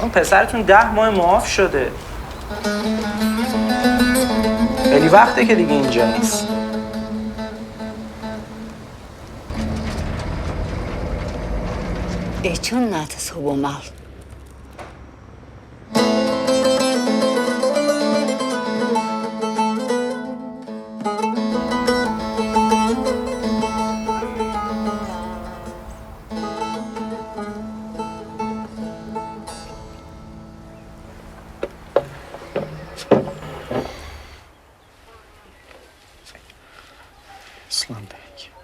اون پسرتون 10 ماه معاف شده. خیلی وقته که دیگه اینجا نیست. چون ناتس هو مال Aslan Bey.